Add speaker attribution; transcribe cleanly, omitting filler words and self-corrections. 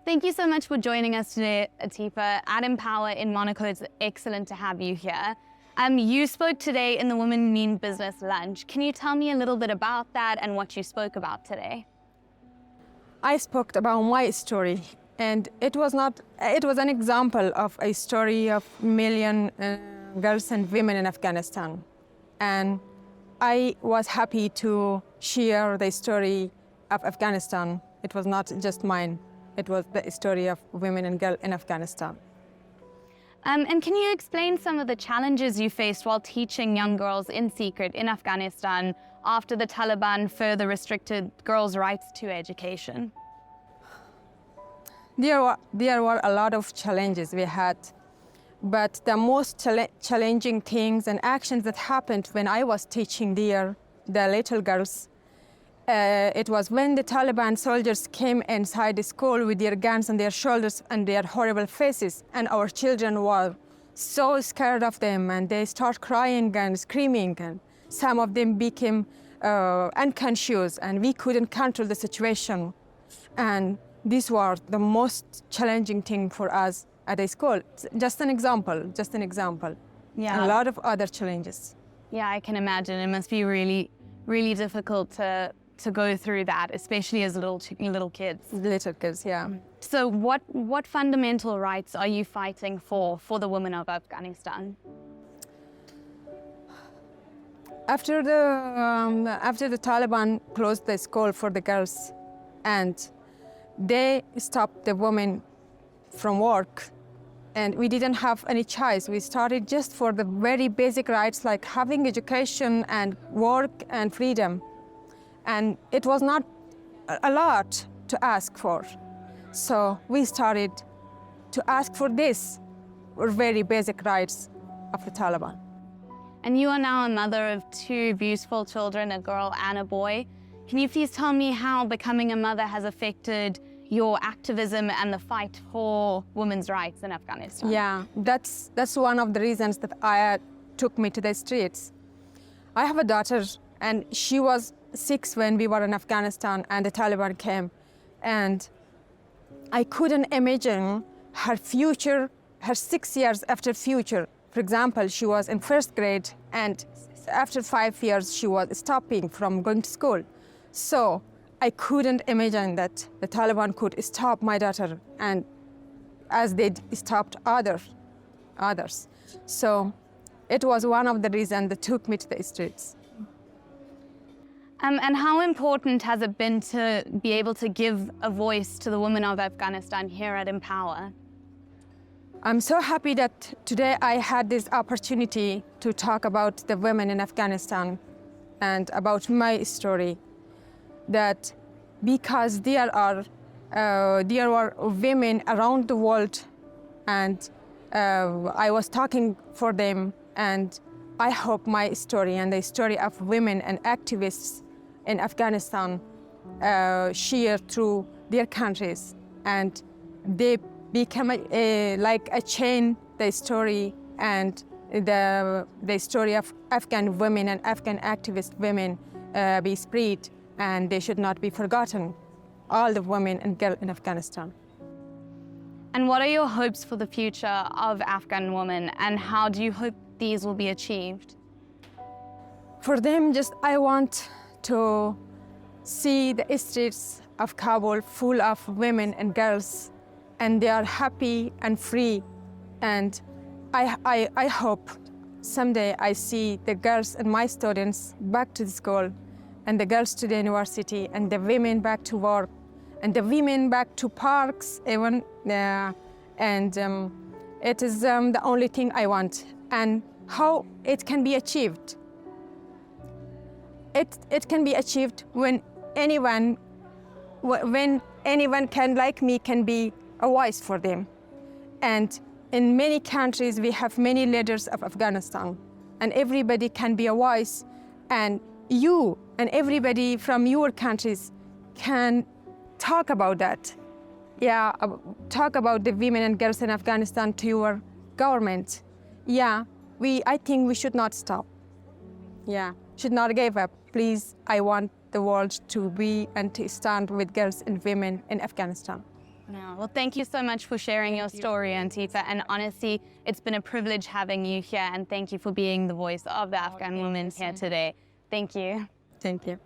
Speaker 1: Thank you so much for joining us today, Athifa. At IMpower in Monaco, it's excellent to have you here. You spoke today in the Women Mean Business lunch. Can you tell me a little bit about that and what you spoke about today?
Speaker 2: I spoke about my story, and it was an example of a story of million girls and women in Afghanistan. And I was happy to share the story of Afghanistan. It was not just mine. It was the story of women and girls in Afghanistan.
Speaker 1: And can you explain some of the challenges you faced while teaching young girls in secret in Afghanistan after the Taliban further restricted girls' rights to education?
Speaker 2: There were a lot of challenges we had, but the most challenging things and actions that happened when I was teaching the little girls, it was when the Taliban soldiers came inside the school with their guns on their shoulders and their horrible faces, and our children were so scared of them, and they start crying and screaming, and some of them became unconscious, and we couldn't control the situation. And this was the most challenging thing for us at a school. Just an example.
Speaker 1: Yeah.
Speaker 2: A lot of other challenges.
Speaker 1: Yeah, I can imagine. It must be really, really difficult to go through that, especially as little kids.
Speaker 2: Little kids, yeah.
Speaker 1: So what fundamental rights are you fighting for the women of Afghanistan?
Speaker 2: After the Taliban closed the school for the girls, and they stopped the women from work, and we didn't have any choice. We started just for the very basic rights like having education and work and freedom. And it was not a lot to ask for. So we started to ask for this, or very basic rights of the Taliban.
Speaker 1: And you are now a mother of two beautiful children, a girl and a boy. Can you please tell me how becoming a mother has affected your activism and the fight for women's rights in Afghanistan?
Speaker 2: Yeah, that's one of the reasons that took me to the streets. I have a daughter, and she was 6 when we were in Afghanistan and the Taliban came. And I couldn't imagine her future, her 6 years after future. For example, she was in first grade, and after 5 years, she was stopping from going to school. So I couldn't imagine that the Taliban could stop my daughter, and as they stopped others. So it was one of the reasons that took me to the streets.
Speaker 1: And how important has it been to be able to give a voice to the women of Afghanistan here at IMpower?
Speaker 2: I'm so happy that today I had this opportunity to talk about the women in Afghanistan and about my story. That because there were women around the world, and I was talking for them, and I hope my story and the story of women and activists in Afghanistan share through their countries, and they become like a chain, the story and the story of Afghan women and Afghan activist women be spread, and they should not be forgotten, all the women and girls in Afghanistan.
Speaker 1: And what are your hopes for the future of Afghan women, and how do you hope these will be achieved?
Speaker 2: For them, I want to see the streets of Kabul full of women and girls, and they are happy and free. And I hope someday I see the girls and my students back to the school, and the girls to the university, and the women back to work, and the women back to parks even. It is the only thing I want. And how it can be achieved? It can be achieved when anyone can, like me, can be a voice for them. And in many countries, we have many leaders of Afghanistan, and everybody can be a voice, and you and everybody from your countries can talk about that. Yeah, talk about the women and girls in Afghanistan to your government. Yeah, I think we should not stop. Yeah, should not give up. Please, I want the world to be and to stand with girls and women in Afghanistan.
Speaker 1: No. Well, thank you so much for sharing your story, Athifa. And honestly, it's been a privilege having you here. And thank you for being the voice of the Afghan women here today. Thank you.
Speaker 2: Thank you.